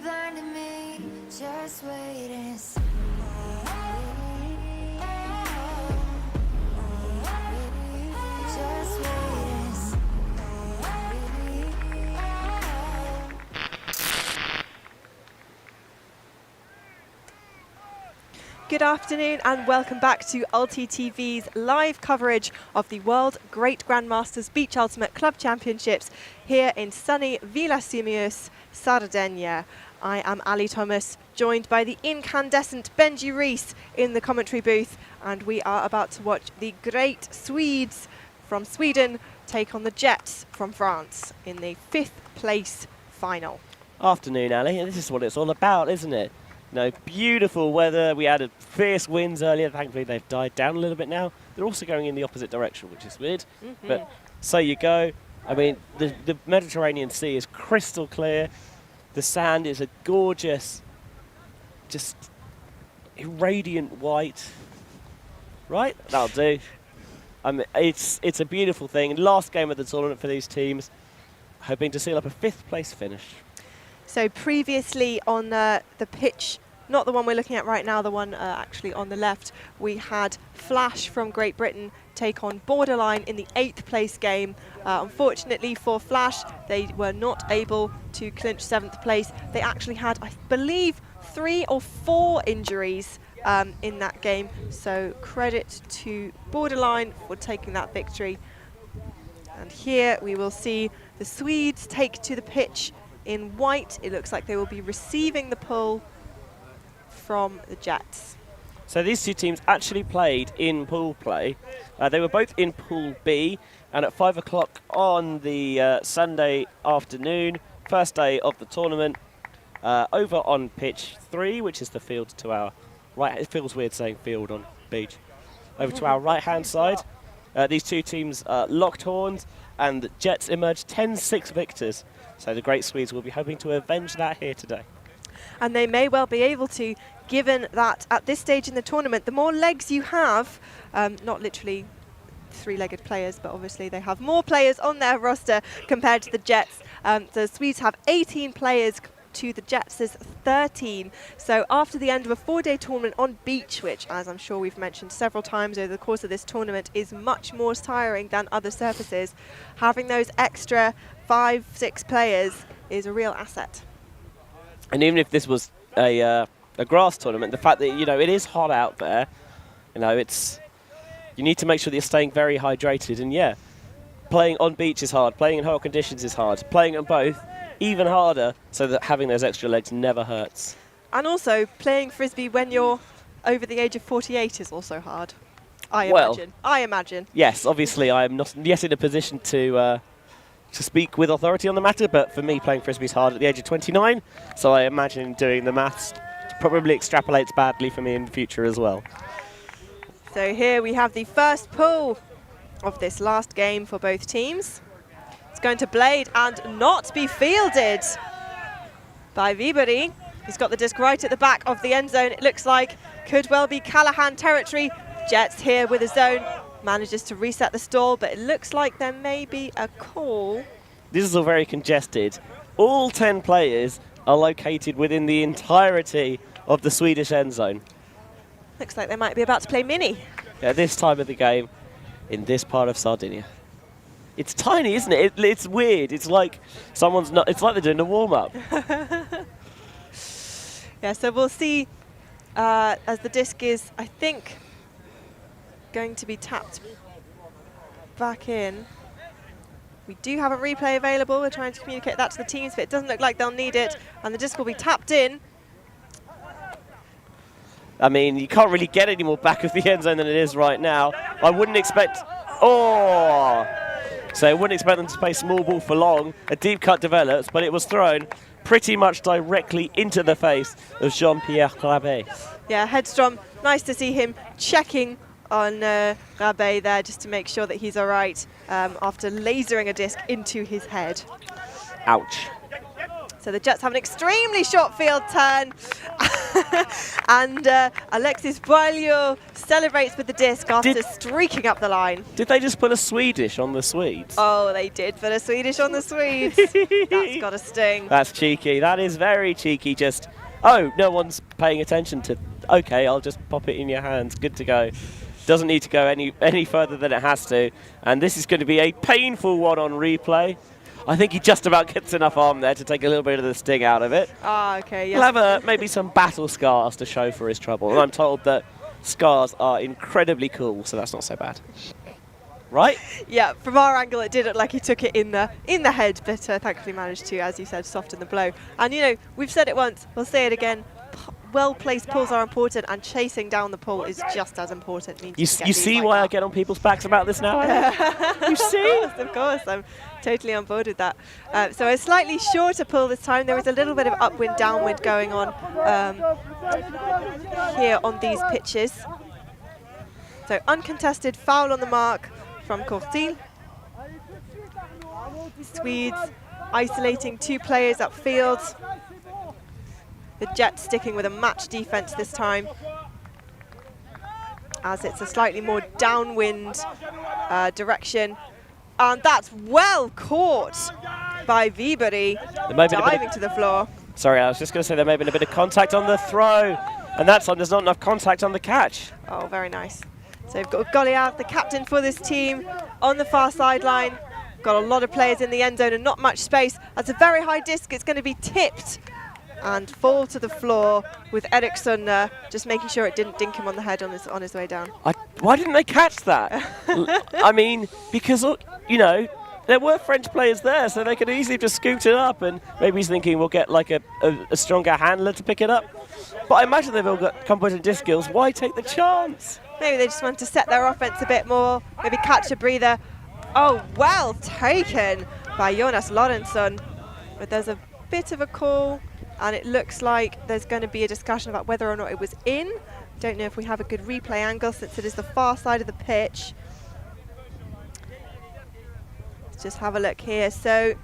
blinded me, just wait and see. Just wait and see. Good afternoon and welcome back to Ulti TV's live coverage of the World Greyt Grandmasters Beach Ultimate Club Championships here in sunny Villa Seamus, Sardinia. I am Ali Thomas, joined by the incandescent Benji Rees in the commentary booth, and we are about to watch the Greyt Swedes from Sweden take on the Jets from France in the 5th place final. Afternoon, Ali, and this is what it's all about, isn't it? No, beautiful weather. We had fierce winds earlier. Thankfully, they've died down a little bit now. They're also going in the opposite direction, which is weird. But so you go. I mean, the Mediterranean Sea is crystal clear. The sand is a gorgeous, just radiant white. Right? That'll do. I mean, it's a beautiful thing. Last game of the tournament for these teams, hoping to seal up a 5th place finish. So previously on the pitch, not the one we're looking at right now, the one actually on the left, we had Flash from Great Britain take on Borderline in the 8th place game. Unfortunately for Flash, they were not able to clinch 7th place. They actually had, I believe, 3 or 4 injuries in that game. So credit to Borderline for taking that victory. And here we will see the Swedes take to the pitch in white. It looks like they will be receiving the pull from the Jets. So these two teams actually played in pool play. They were both in Pool B, and at 5 o'clock on the Sunday afternoon, first day of the tournament, over on pitch 3, which is the field to our right. It feels weird saying field on beach. Over to our right-hand side, these two teams locked horns, and the Jets emerged 10-6 victors. So the Greyt Swedes will be hoping to avenge that here today. And they may well be able to, given that at this stage in the tournament, the more legs you have, not literally 3-legged players, but obviously they have more players on their roster compared to the Jets. The Swedes have 18 players to the Jets' 13. So after the end of a 4-day tournament on beach, which, as I'm sure we've mentioned several times over the course of this tournament, is much more tiring than other surfaces, having those extra 5-6 players is a real asset. And even if this was a grass tournament, the fact that, you know, it is hot out there, you know, you need to make sure that you're staying very hydrated. And yeah, playing on beach is hard, playing in hot conditions is hard, playing on both even harder, so that having those extra legs never hurts. And also, playing Frisbee when you're over the age of 48 is also hard, I imagine. Yes, obviously I am not yet in a position to speak with authority on the matter, but for me, playing Frisbee is hard at the age of 29, so I imagine doing the maths probably extrapolates badly for me in the future as well. So here we have the first pull of this last game for both teams. It's going to blade and not be fielded by Viberi. He's got the disc right at the back of the end zone. It looks like could well be Callahan territory. Jets here with a zone. Manages to reset the stall, but it looks like there may be a call. This is all very congested. All 10 players are located within the entirety of the Swedish end zone. Looks like they might be about to play mini. At this time of the game, in this part of Sardinia. It's tiny, isn't it? It's weird. It's like it's like they're doing a warm-up. Yeah, so we'll see as the disc is, I think, going to be tapped back in. We do have a replay available. We're trying to communicate that to the teams, but it doesn't look like they'll need it. And the disc will be tapped in. I mean, you can't really get any more back of the end zone than it is right now. I wouldn't expect... Oh! So I wouldn't expect them to play small ball for long. A deep cut develops, but it was thrown pretty much directly into the face of Jean-Pierre Rabé. Yeah, Headstrom, nice to see him checking on Rabé there just to make sure that he's all right after lasering a disc into his head. Ouch. So the Jets have an extremely short field turn. And Alexis Boileau celebrates with the disc after streaking up the line. Did they just put a Swedish on the Swedes? Oh, they did put a Swedish on the Swedes. That's got a sting. That's cheeky. That is very cheeky. Just, oh, no one's paying attention to, okay, I'll just pop it in your hands. Good to go. Doesn't need to go any further than it has to. And this is going to be a painful one on replay. I think he just about gets enough arm there to take a little bit of the sting out of it. Ah, okay, yes. He'll have maybe some battle scars to show for his trouble. And I'm told that scars are incredibly cool, so that's not so bad. Right? Yeah, from our angle it did look like he took it in the head, but thankfully managed to, as you said, soften the blow. And you know, we've said it once, we'll say it again, well-placed pulls are important, and chasing down the pull is just as important. You see why I get on people's backs about this now? You see? Of course, I'm totally on board with that. So a slightly shorter pull this time. There is a little bit of upwind, downwind going on here on these pitches. So uncontested foul on the mark from Courtil. Swedes isolating 2 players upfield. The Jets sticking with a match defense this time, as it's a slightly more downwind direction. And that's well caught by Viberi, diving to the floor. Sorry, I was just going to say there may have been a bit of contact on the throw, and that's on, there's not enough contact on the catch. Oh, very nice. So we've got Goliath, the captain for this team, on the far sideline. Got a lot of players in the end zone and not much space. That's a very high disc. It's going to be tipped and fall to the floor, with Eriksson just making sure it didn't dink him on the head on his way down. Why didn't they catch that? I mean, because, you know, there were French players there, so they could easily just scoot it up, and maybe he's thinking we'll get like a stronger handler to pick it up. But I imagine they've all got competent disc skills. Why take the chance? Maybe they just want to set their offense a bit more, maybe catch a breather. Oh, well taken by Jonas Lorentzon. But there's a bit of a call, and it looks like there's going to be a discussion about whether or not it was in. Don't know if we have a good replay angle, since it is the far side of the pitch. Let's just have a look here. So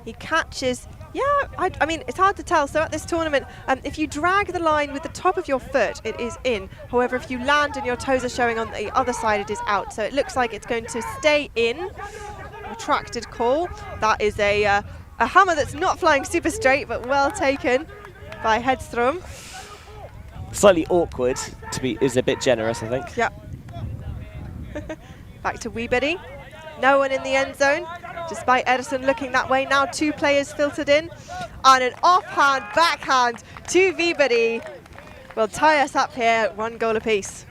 he catches, yeah, I mean, it's hard to tell. So at this tournament, if you drag the line with the top of your foot, it is in. However, if you land and your toes are showing on the other side, it is out. So it looks like it's going to stay in. Retracted call. That is a hammer that's not flying super straight, but well taken by Hedstrom. Slightly awkward is a bit generous, I think. Yeah. Back to Viberi. No one in the end zone, despite Eriksson looking that way. Now 2 players filtered in, and an offhand backhand to Viberi will tie us up here, 1 goal apiece.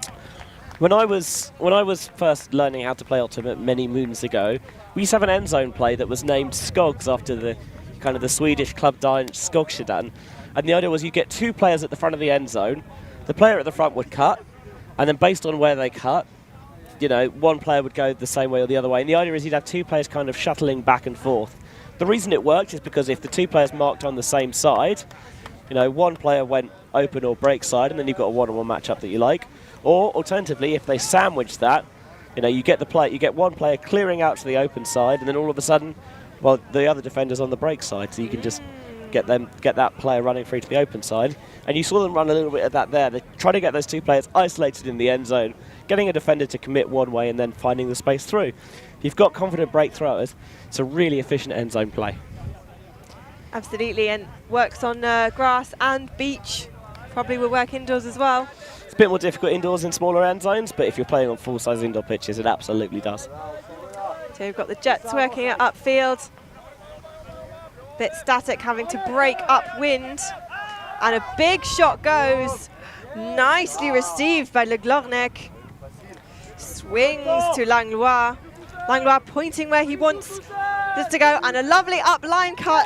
When I was first learning how to play Ultimate many moons ago, we used to have an end zone play that was named Skogs after the kind of the Swedish club Diane Skogstad. And the idea was you get 2 players at the front of the end zone. The player at the front would cut, and then based on where they cut, you know, one player would go the same way or the other way. And the idea is you'd have 2 players kind of shuttling back and forth. The reason it worked is because if the 2 players marked on the same side, you know, one player went open or break side, and then you've got a one-on-one matchup that you like. Or alternatively, if they sandwich that, you know, you get one player clearing out to the open side, and then all of a sudden, well, the other defender's on the break side, so you can just get that player running free to the open side. And you saw them run a little bit of that there. They try to get those 2 players isolated in the end zone, getting a defender to commit one way and then finding the space through. If you've got confident break throwers, it's a really efficient end zone play. Absolutely, and works on grass and beach. Probably will work indoors as well. It's a bit more difficult indoors in smaller end zones, but if you're playing on full-size indoor pitches, it absolutely does. So we've got the Jets working it upfield. Bit static, having to break upwind. And a big shot goes. Nicely received by Le Glornec. Swings to Langlois. Langlois pointing where he wants this to go. And a lovely up line cut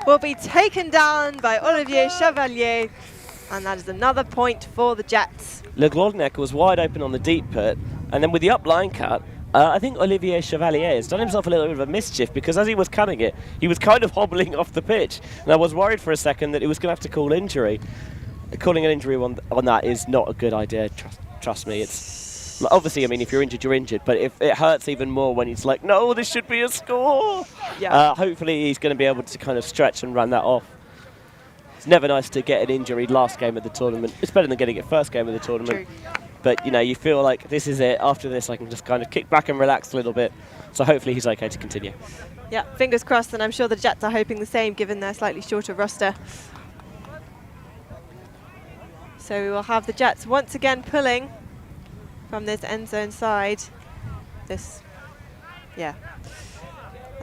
will be taken down by Olivier Chevalier. And that is another point for the Jets. Le Glornec was wide open on the deep put. And then with the up line cut, I think Olivier Chevalier has done himself a little bit of a mischief, because as he was cutting it, he was kind of hobbling off the pitch. And I was worried for a second that he was going to have to call injury. Calling an injury on that is not a good idea, trust me. It's obviously, I mean, if you're injured, you're injured, but if it hurts even more when he's like, no, this should be a score. Yeah. Hopefully he's going to be able to kind of stretch and run that off. It's never nice to get an injury last game of the tournament. It's better than getting it first game of the tournament. True. But, you know, you feel like this is it. After this, I can just kind of kick back and relax a little bit. So hopefully he's okay to continue. Yeah, fingers crossed, and I'm sure the Jets are hoping the same given their slightly shorter roster. So we will have the Jets once again pulling from this end zone side. And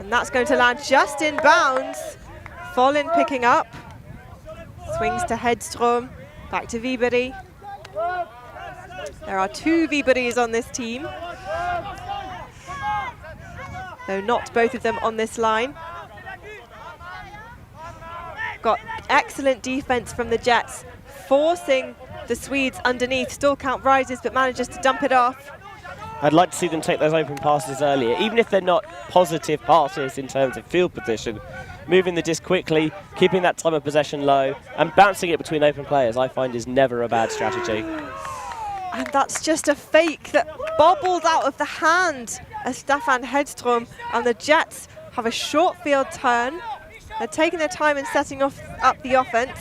that's going to land just in bounds. Follin picking up. Swings to Hedstrom. Back to Viberi. There are 2 Viberis on this team, though not both of them on this line. Got excellent defense from the Jets, forcing the Swedes underneath. Still count rises, but manages to dump it off. I'd like to see them take those open passes earlier, even if they're not positive passes in terms of field position. Moving the disc quickly, keeping that time of possession low, and bouncing it between open players, I find is never a bad strategy. And that's just a fake that bobbled out of the hand of Stefan Hedstrom, and the Jets have a short field turn. They're taking their time in setting up the offense.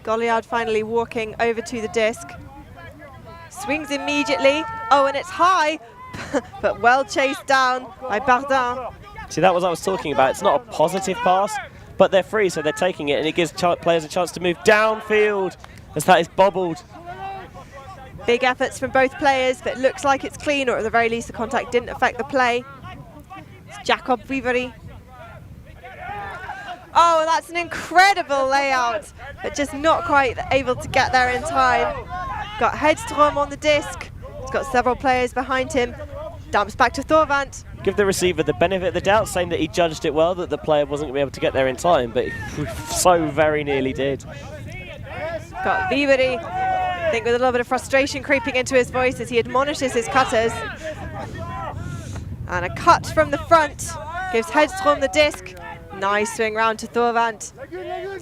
Goliard finally walking over to the disc. Swings immediately. Oh, and it's high, but well chased down by Bardin. See, that was what I was talking about. It's not a positive pass, but they're free, so they're taking it, and it gives players a chance to move downfield as that is bobbled. Big efforts from both players, but it looks like it's clean, or at the very least the contact didn't affect the play. It's Jacob Viveri. Oh, that's an incredible layout, but just not quite able to get there in time. Got Hedstrom on the disc. He's got several players behind him. Dumps back to Thorvant. Give the receiver the benefit of the doubt, saying that he judged it well, that the player wasn't going to be able to get there in time, but he so very nearly did. Got Viveri, I think with a little bit of frustration creeping into his voice as he admonishes his cutters. And a cut from the front gives Hedstrom the disc. Nice swing round to Thorvant.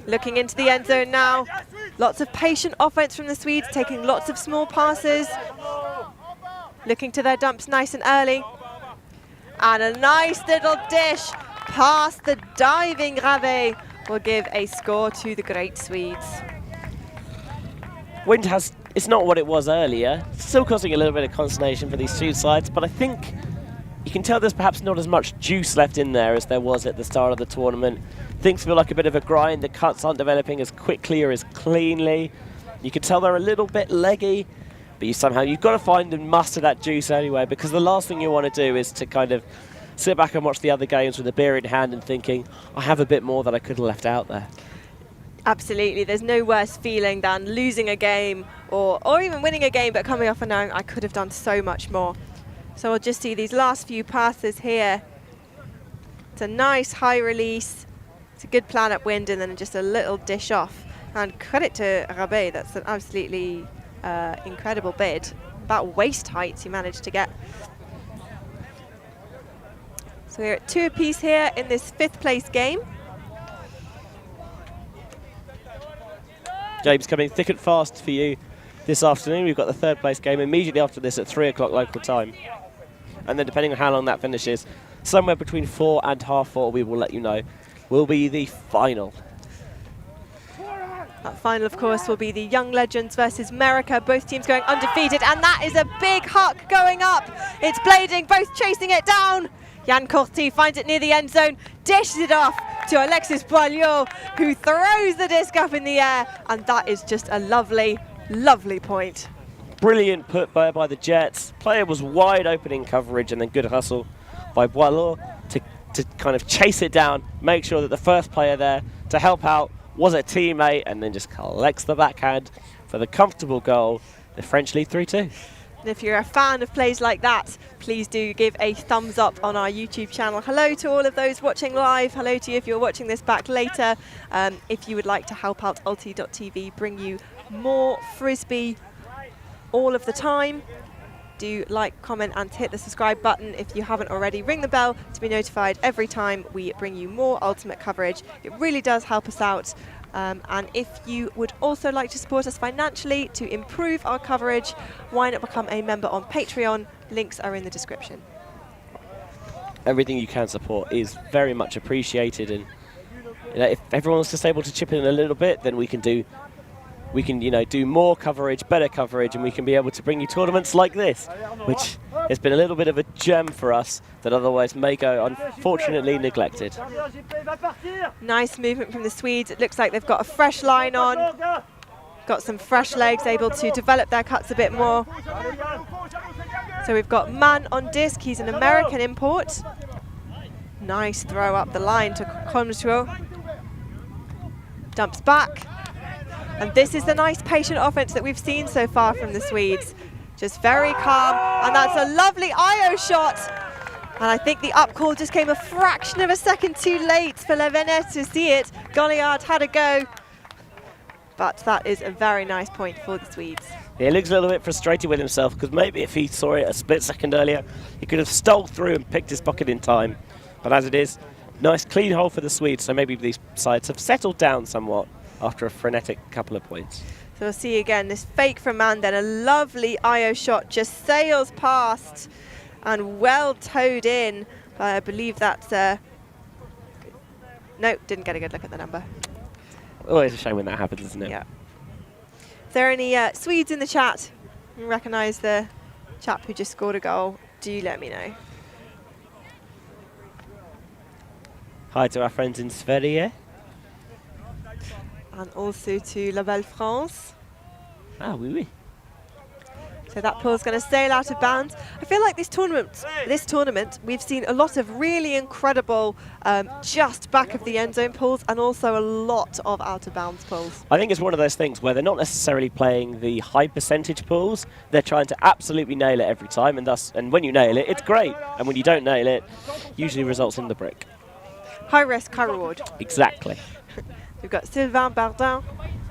Looking into the end zone now. Lots of patient offense from the Swedes, taking lots of small passes. Looking to their dumps nice and early. And a nice little dish past the diving Rave will give a score to the Greyt Swedes. Wind it's not what it was earlier. Still causing a little bit of consternation for these two sides, but I think you can tell there's perhaps not as much juice left in there as there was at the start of the tournament. Things feel like a bit of a grind. The cuts aren't developing as quickly or as cleanly. You can tell they're a little bit leggy, but you've got to find and muster that juice anyway, because the last thing you want to do is to kind of sit back and watch the other games with a beer in hand and thinking, I have a bit more that I could have left out there. Absolutely, there's no worse feeling than losing a game or even winning a game, but coming off and knowing I could have done so much more. So we'll just see these last few passes here. It's a nice high release. It's a good plan up wind, and then just a little dish off. And credit to Rabé, that's an absolutely incredible bid. About waist height he managed to get. So we're at 2 apiece here in this 5th place game. James, coming thick and fast for you this afternoon. We've got the 3rd place game immediately after this at 3 o'clock local time. And then depending on how long that finishes, somewhere between 4 and half 4, we will let you know, will be the final. That final, of course, will be the Young Legends versus America. Both teams going undefeated, and that is a big huck going up. It's Blading, both chasing it down. Jan Corti finds it near the end zone, dishes it off to Alexis Boileau, who throws the disc up in the air, and that is just a lovely, lovely point. Brilliant put by the Jets. Player was wide open in coverage, and then good hustle by Boileau to kind of chase it down, make sure that the first player there to help out was a teammate, and then just collects the backhand for the comfortable goal. The French lead 3-2. And if you're a fan of plays like that, please do give a thumbs up on our YouTube channel. Hello to all of those watching live. Hello to you if you're watching this back later. If you would like to help out Ulti.tv bring you more Frisbee all of the time, do like, comment and hit the subscribe button if you haven't already. Ring the bell to be notified every time we bring you more Ultimate coverage. It really does help us out. And if you would also like to support us financially to improve our coverage, why not become a member on Patreon? Links are in the description. Everything you can support is very much appreciated, and You know, if everyone's just able to chip in a little bit, then we can do more coverage, better coverage, and we can be able to bring you tournaments like this, which has been a little bit of a gem for us that otherwise may go unfortunately neglected. Nice movement from the Swedes. It looks like they've got a fresh line on, got some fresh legs, able to develop their cuts a bit more. So we've got Mann on disc. He's an American import. Nice throw up the line to Colfer. Dumps back. And this is the nice patient offense that we've seen so far from the Swedes. Just very calm, and that's a lovely IO shot. And I think the up call just came a fraction of a second too late for Levenet to see it. Garnier had a go, but that is a very nice point for the Swedes. Yeah, he looks a little bit frustrated with himself, because maybe if he saw it a split second earlier, he could have stole through and picked his pocket in time. But as it is, nice clean hole for the Swedes, so maybe these sides have settled down somewhat after a frenetic couple of points. So we'll see again this fake from Mann, then a lovely IO shot just sails past and well towed in. I believe that's no, didn't get a good look at the number. Always a shame when that happens, isn't it? Yeah. If there are any Swedes in the chat who recognise the chap who just scored a goal, do let me know. Hi to our friends in Sverige. And also to La Belle France. Ah, oui, oui. So that pool's going to sail out of bounds. I feel like this tournament, we've seen a lot of really incredible just back of the end zone pools, and also a lot of out of bounds pools. I think it's one of those things where they're not necessarily playing the high percentage pools. They're trying to absolutely nail it every time, and when you nail it, it's great. And when you don't nail it, usually results in the break. High risk, high reward. Exactly. We've got Sylvain Bardin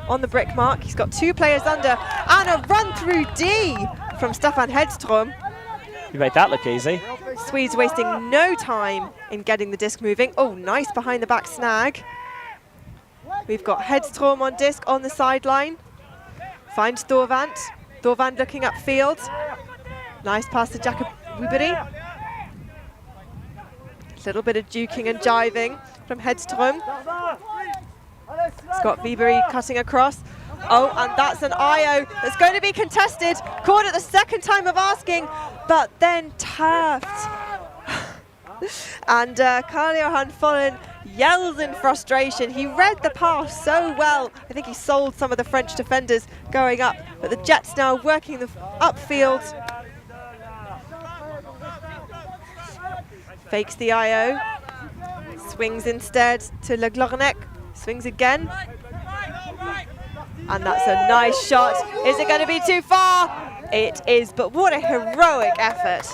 on the brick mark. He's got two players under, and a run through D from Stefan Hedström. You made that look easy. Swedes wasting no time in getting the disc moving. Oh, nice behind the back snag. We've got Hedström on disc on the sideline. Finds Dorvand. Dorvand looking upfield. Nice pass to Jakob Wiberi. A little bit of duking and jiving from Hedström. Scott Wiberi cutting across. Oh, and that's an IO that's going to be contested. Caught at the second time of asking, but then turfed. And Karl-Johan Follen yells in frustration. He read the pass so well. I think he sold some of the French defenders going up, but the Jets now working the upfield. Fakes the IO. Swings instead to Le Glornec. Swings again. And that's a nice shot. Is it going to be too far? It is, but what a heroic effort.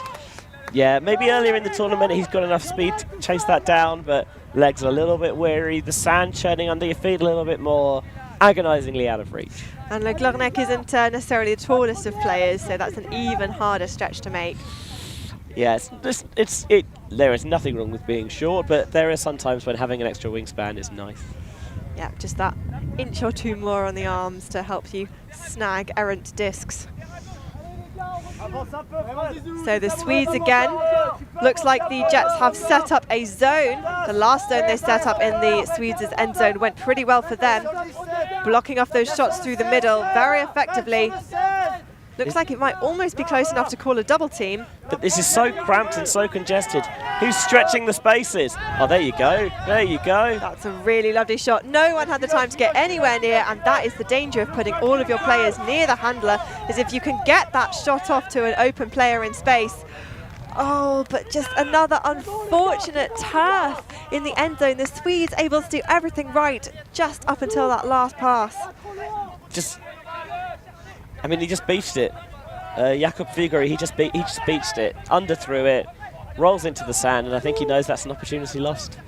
Yeah, maybe earlier in the tournament he's got enough speed to chase that down, but legs are a little bit weary. The sand churning under your feet a little bit more. Agonisingly out of reach. And Le Glornec isn't necessarily the tallest of players, so that's an even harder stretch to make. Yeah, there is nothing wrong with being short, but there are some times when having an extra wingspan is nice. Yeah, just that inch or two more on the arms to help you snag errant discs. So the Swedes again, looks like the Jets have set up a zone. The last zone they set up in the Swedes' end zone went pretty well for them. Blocking off those shots through the middle very effectively. Looks like it might almost be close enough to call a double team. But this is so cramped and so congested. Who's stretching the spaces? Oh, there you go. There you go. That's a really lovely shot. No one had the time to get anywhere near, and that is the danger of putting all of your players near the handler, is if you can get that shot off to an open player in space. Oh, but just another unfortunate turf in the end zone. The Swedes able to do everything right just up until that last pass. I mean, he just beached it. Jakob Wiberi, he just beached it, underthrew it, rolls into the sand, and I think he knows that's an opportunity lost.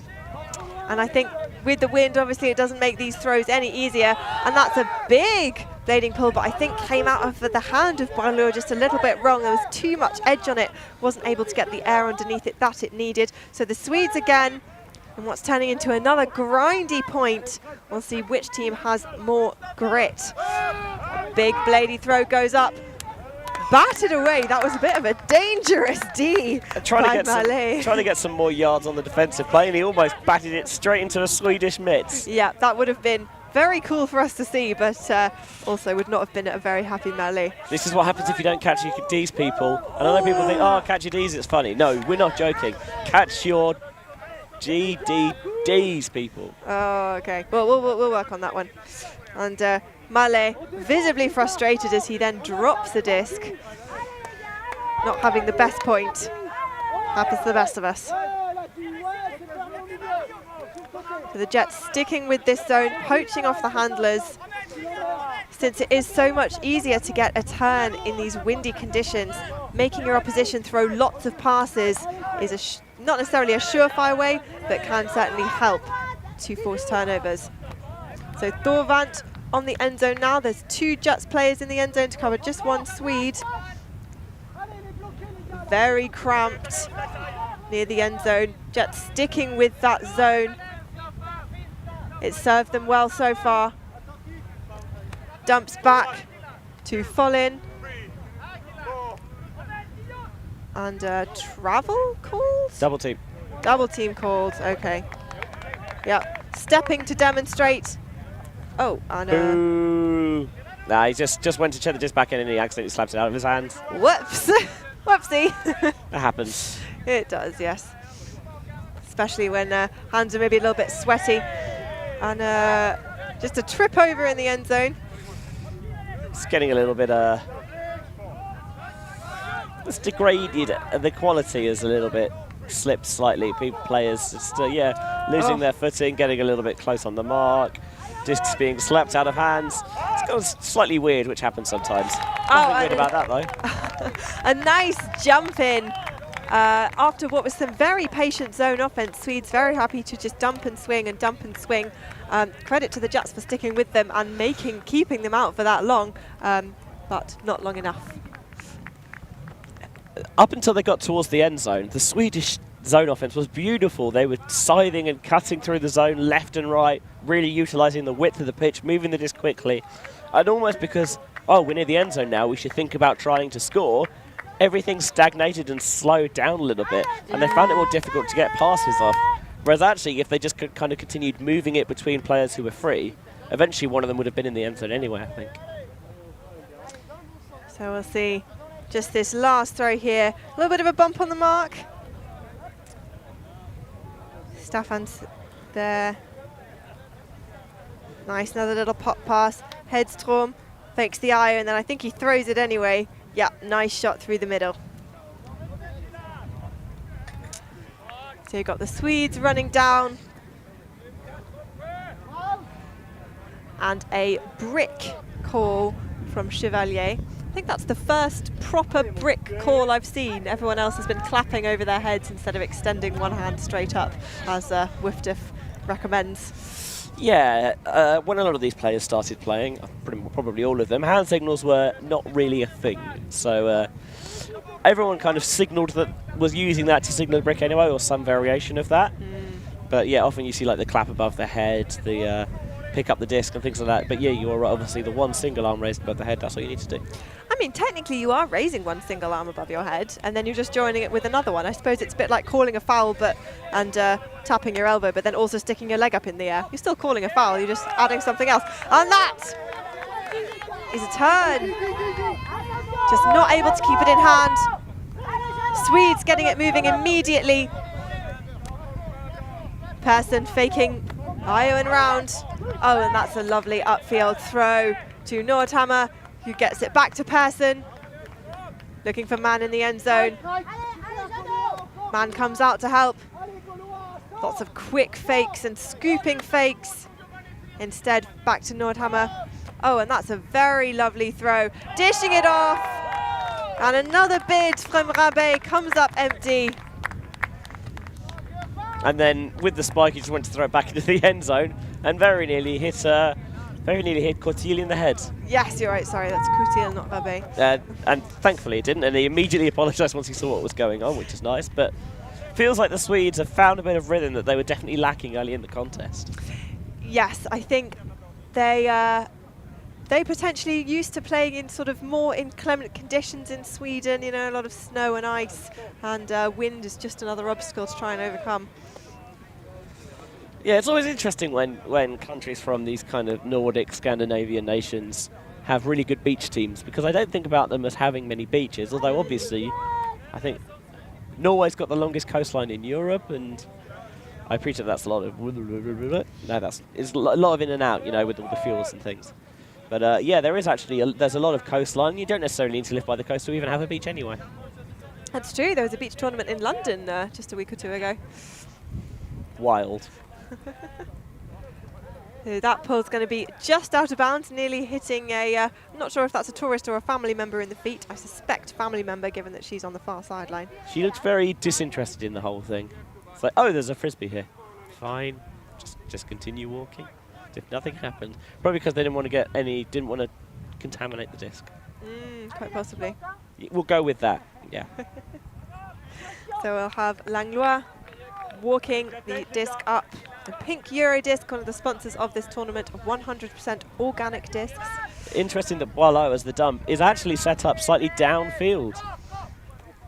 And I think with the wind, obviously, it doesn't make these throws any easier. And that's a big blading pull, but I think came out of the hand of Bralur just a little bit wrong. There was too much edge on it, wasn't able to get the air underneath it that it needed. So the Swedes again, and what's turning into another grindy point. We'll see which team has more grit. A big bladey throw goes up. batted away. That was a bit of a dangerous D Trying by to Maehr. get some more yards on the defensive play, and he almost batted it straight into a Swedish mitts. Yeah, that would have been very cool for us to see, but also would not have been a very happy Maehr. This is what happens if you don't catch your Ds, people. And I know people think, oh, catch your Ds, it's funny. No, we're not joking. Catch your GDDs, people. Oh, okay. Well, we'll work on that one. And Maehr visibly frustrated as he then drops the disc. Not having the best point. Happens to the best of us. So the Jets sticking with this zone, poaching off the handlers. Since it is so much easier to get a turn in these windy conditions, making your opposition throw lots of passes is not necessarily a surefire way, but can certainly help to force turnovers. So Thorvant on the end zone now. There's 2 Jets players in the end zone to cover just 1 Swede. Very cramped near the end zone. Jets sticking with that zone. It's served them well so far. Dumps back to Follin. And travel called? Double team. Double team called, okay. Yeah, stepping to demonstrate. Oh, and Ooh. Nah, he just went to check the disc back in and he accidentally slapped it out of his hand. whoops, whoopsie. That happens. It does, yes. Especially when hands are maybe a little bit sweaty. And just a trip over in the end zone. It's getting a little bit it's degraded. The quality is a little bit slipped slightly. Players just losing their footing, getting a little bit close on the mark. Discs being slapped out of hands. It's gone slightly weird, which happens sometimes. Nothing weird about that though. A nice jump in. After what was some very patient zone offense, Swedes very happy to just dump and swing and dump and swing. Credit to the Jets for sticking with them and keeping them out for that long, but not long enough. Up until they got towards the end zone, the Swedish zone offense was beautiful. They were scything and cutting through the zone left and right, really utilising the width of the pitch, moving the disc quickly. And almost because, oh, we're near the end zone now, we should think about trying to score, everything stagnated and slowed down a little bit, and they found it more difficult to get passes off. Whereas actually, if they just kind of continued moving it between players who were free, eventually one of them would have been in the end zone anyway, I think. So we'll see just this last throw here. A little bit of a bump on the mark. Staffan's there. Nice, another little pop pass. Hedstrom fakes the eye, and then I think he throws it anyway. Yeah, nice shot through the middle. So you've got the Swedes running down. And a brick call from Chevalier. I think that's the first proper brick call I've seen. Everyone else has been clapping over their heads instead of extending one hand straight up, as Wiftif recommends. Yeah, when a lot of these players started playing, probably all of them, hand signals were not really a thing. So everyone kind of signalled that was using that to signal the brick anyway, or some variation of that. But yeah, often you see like the clap above the head, the pick up the disc and things like that. But yeah, you're right, obviously the one single arm raised above the head, that's what you need to do. I mean, technically you are raising one single arm above your head and then you're just joining it with another one. I suppose it's a bit like calling a foul and tapping your elbow, but then also sticking your leg up in the air. You're still calling a foul, you're just adding something else. And that is a turn. Just not able to keep it in hand. Swedes getting it moving immediately. Persson faking Ioan round. Oh, and that's a lovely upfield throw to Nordhammer, who gets it back to Persson. Looking for Man in the end zone. Man comes out to help. Lots of quick fakes and scooping fakes. Instead, back to Nordhammer. Oh, and that's a very lovely throw. Dishing it off. And another bid from Rabé comes up empty. And then with the spike, he just went to throw it back into the end zone and very nearly hit Courtil in the head. Yes, you're right. Sorry, that's Courtil, not Rabé. And thankfully it didn't, and he immediately apologised once he saw what was going on, which is nice. But feels like the Swedes have found a bit of rhythm that they were definitely lacking early in the contest. Yes, I think they they potentially used to playing in sort of more inclement conditions in Sweden, you know, a lot of snow and ice, and wind is just another obstacle to try and overcome. Yeah, it's always interesting when countries from these kind of Nordic, Scandinavian nations have really good beach teams, because I don't think about them as having many beaches, although obviously I think Norway's got the longest coastline in Europe, and I appreciate that's a lot of... No, it's a lot of in and out, you know, with all the fjords and things. But yeah, there is actually there's a lot of coastline. You don't necessarily need to live by the coast to even have a beach anyway. That's true. There was a beach tournament in London just a week or two ago. Wild. So that pole's going to be just out of bounds, nearly hitting a... I'm not sure if that's a tourist or a family member in the feet. I suspect family member, given that she's on the far sideline. She looks very disinterested in the whole thing. It's like, oh, there's a frisbee here. Fine. Just continue walking. As if nothing happened. Probably because they didn't want to contaminate the disc. Quite possibly. We'll go with that, yeah. So we'll have Langlois walking the disc up. The pink Euro disc, one of the sponsors of this tournament, of 100% organic discs. Interesting that Boileau, as the dump, is actually set up slightly downfield.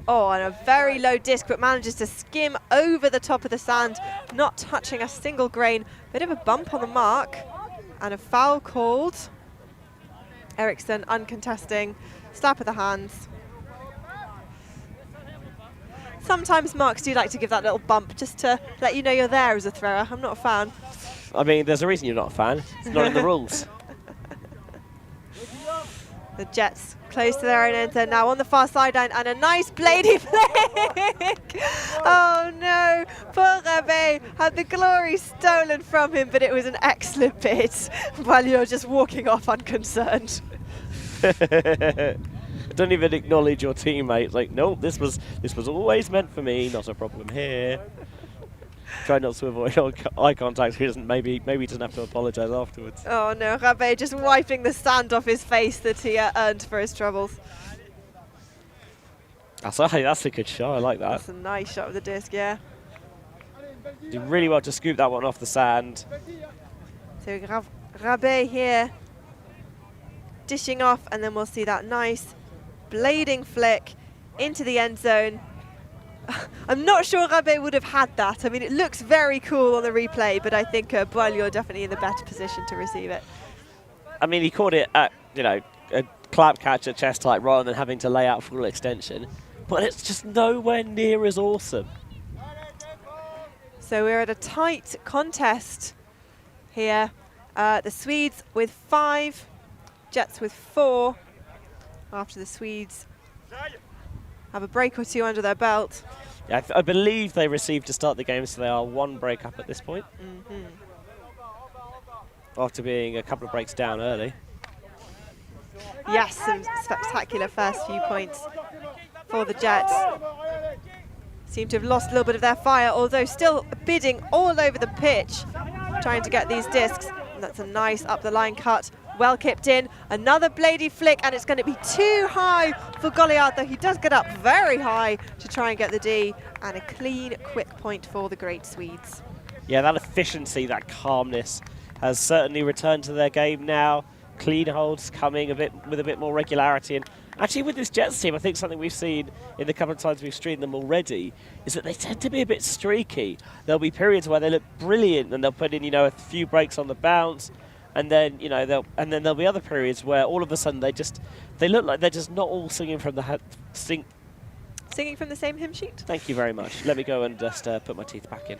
Oh, and a very low disc, but manages to skim over the top of the sand, not touching a single grain. Bit of a bump on the mark, and a foul called. Eriksson uncontesting, slap of the hands. Sometimes marks do like to give that little bump just to let you know you're there as a thrower. I'm not a fan. I mean, there's a reason you're not a fan. It's not in the rules. The Jets close to their own end zone now on the far sideline, and a nice bladey flick. Oh no, poor Rabé had the glory stolen from him, but it was an excellent bit while you're just walking off unconcerned. Don't even acknowledge your teammates. Like, no, this was always meant for me. Not a problem here. Try not to avoid eye contact. Maybe he doesn't have to apologise afterwards. Oh no, Rabé just wiping the sand off his face that he earned for his troubles. That's a good shot. I like that. That's a nice shot of the disc, yeah. Did really well to scoop that one off the sand. So Rabé here dishing off, and then we'll see that nice blading flick into the end zone. I'm not sure Rabé would have had that. I mean, it looks very cool on the replay, but I think Boileau definitely in the better position to receive it. I mean, he caught it at, you know, a clap catch at chest height rather than having to lay out full extension. But it's just nowhere near as awesome. So we're at a tight contest here. The Swedes with 5, Jets with 4. After the Swedes have a break or two under their belt. Yeah, I believe they received to start the game, so they are 1 break up at this point. After being a couple of breaks down early. Yes, some spectacular first few points for the Jets. Seem to have lost a little bit of their fire, although still bidding all over the pitch, trying to get these discs. And that's a nice up the line cut. Well kipped in, another bladey flick, and it's going to be too high for Goliath, though he does get up very high to try and get the D, and a clean, quick point for the great Swedes. Yeah, that efficiency, that calmness has certainly returned to their game now. Clean holds coming with a bit more regularity, and actually with this Jets team, I think something we've seen in the couple of times we've streamed them already is that they tend to be a bit streaky. There'll be periods where they look brilliant, and they'll put in, you know, a few breaks on the bounce. And then, you know, there'll be other periods where all of a sudden they look like they're just not all singing from the Singing from the same hymn sheet? Thank you very much. Let me go and just put my teeth back in.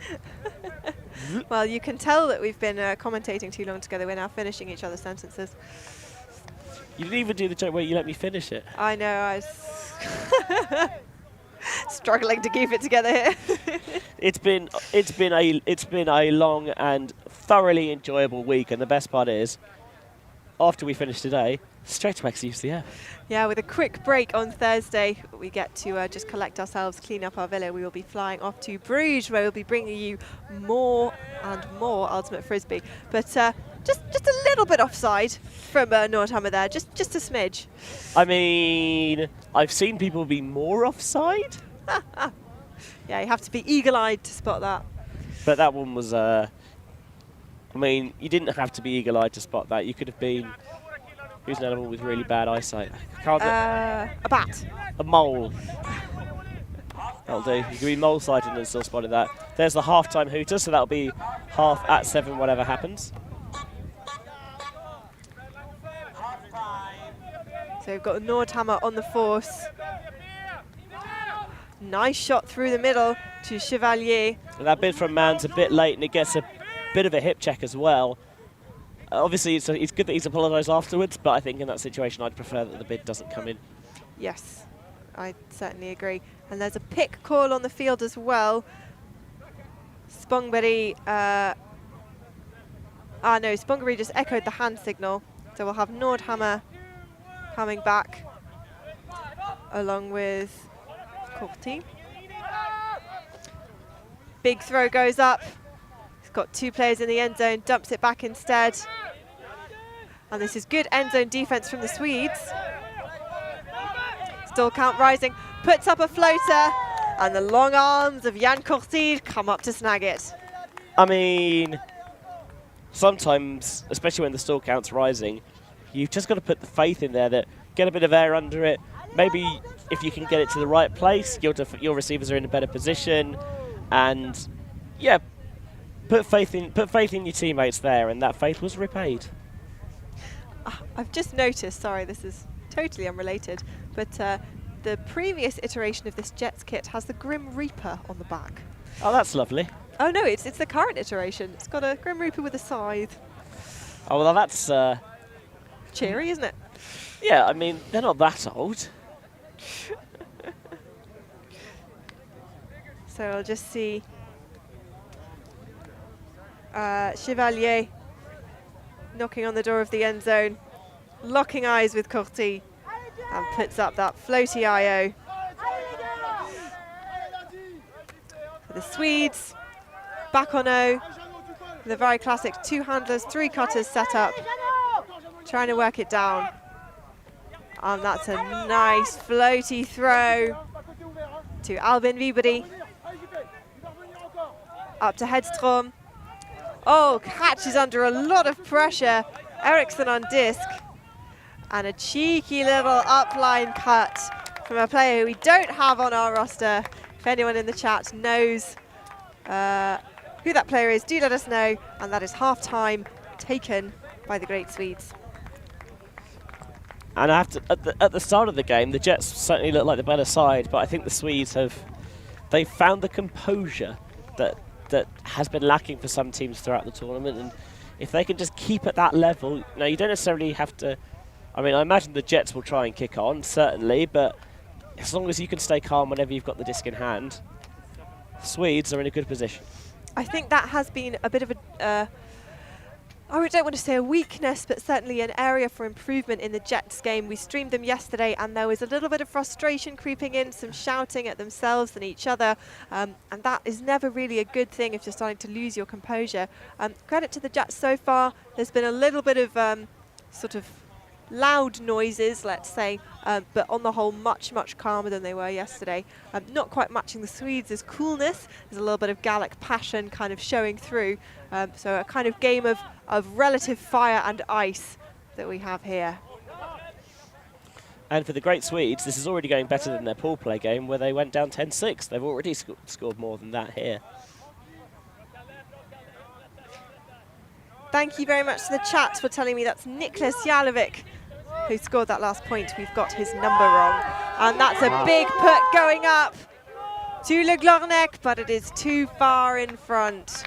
Well, you can tell that we've been commentating too long together. We're now finishing each other's sentences. You didn't even do the joke where you let me finish it. I know, I was struggling to keep it together here. It's been a long and thoroughly enjoyable week, and the best part is, after we finish today, straight to XUCF. Yeah, with a quick break on Thursday, we get to just collect ourselves, clean up our villa. We will be flying off to Bruges, where we'll be bringing you more and more Ultimate Frisbee. But just a little bit offside from Nordhammer there, just a smidge. I mean, I've seen people be more offside. Yeah, you have to be eagle-eyed to spot that. But that one was, I mean, you didn't have to be eagle-eyed to spot that. You could have been Who's an animal with really bad eyesight? I can't A bat. a mole. That'll do. You can be mole-sighted and still spotted that. There's the half-time hooter, so that'll be half at 7, whatever happens. So we've got Nordhammer on the force. Nice shot through the middle to Chevalier. And that bid from Mann's a bit late, and it gets a bit of a hip check as well. Obviously, it's good that he's apologised afterwards, but I think in that situation, I'd prefer that the bid doesn't come in. Yes, I certainly agree. And there's a pick call on the field as well. Spongberg, no, Spongberg just echoed the hand signal. So we'll have Nordhammer coming back along with Courty. Big throw goes up. He's got 2 players in the end zone, dumps it back instead. And this is good end zone defense from the Swedes. Still count rising, puts up a floater, and the long arms of Jan Courty come up to snag it. I mean, sometimes, especially when the stall count's rising, you've just got to put the faith in there that get a bit of air under it. Maybe if you can get it to the right place, your receivers are in a better position, and yeah, put faith in your teammates there, and that faith was repaid. I've just noticed, sorry, this is totally unrelated, but the previous iteration of this Jets kit has the Grim Reaper on the back. Oh, that's lovely. Oh no, it's the current iteration. It's got a Grim Reaper with a scythe. Oh, well, that's cheery, isn't it? Yeah, I mean, they're not that old. So I'll just see Chevalier knocking on the door of the end zone, locking eyes with Courty, and puts up that floaty IO. For the Swedes, back on O, the very classic 2 handlers, 3 cutters set up, trying to work it down. And that's a nice floaty throw to Albin Viberi. Up to Hedstrom. Oh, catch is under a lot of pressure. Eriksson on disc. And a cheeky little upline cut from a player who we don't have on our roster. If anyone in the chat knows who that player is, do let us know. And that is half-time taken by the Great Swedes. And I have to, at the start of the game, the Jets certainly look like the better side, but I think the Swedes they've found the composure that has been lacking for some teams throughout the tournament. And if they can just keep at that level, now you don't necessarily have to. I mean, I imagine the Jets will try and kick on, certainly, but as long as you can stay calm whenever you've got the disc in hand, Swedes are in a good position. I think that has been a bit of a, I don't want to say a weakness, but certainly an area for improvement in the Jets game. We streamed them yesterday and there was a little bit of frustration creeping in, some shouting at themselves and each other, and that is never really a good thing if you're starting to lose your composure. Credit to the Jets so far. There's been a little bit of sort of loud noises, let's say, but on the whole much calmer than they were yesterday. Not quite matching the Swedes' coolness. There's a little bit of Gallic passion kind of showing through, so a kind of game of relative fire and ice that we have here. And for the Great Swedes, this is already going better than their pool play game where they went down 10-6. They've already scored more than that here. Thank you very much to the chat for telling me that's Niklas Jalovic who scored that last point. We've got his number wrong. And that's a big put going up to Le Glorneck, but it is too far in front.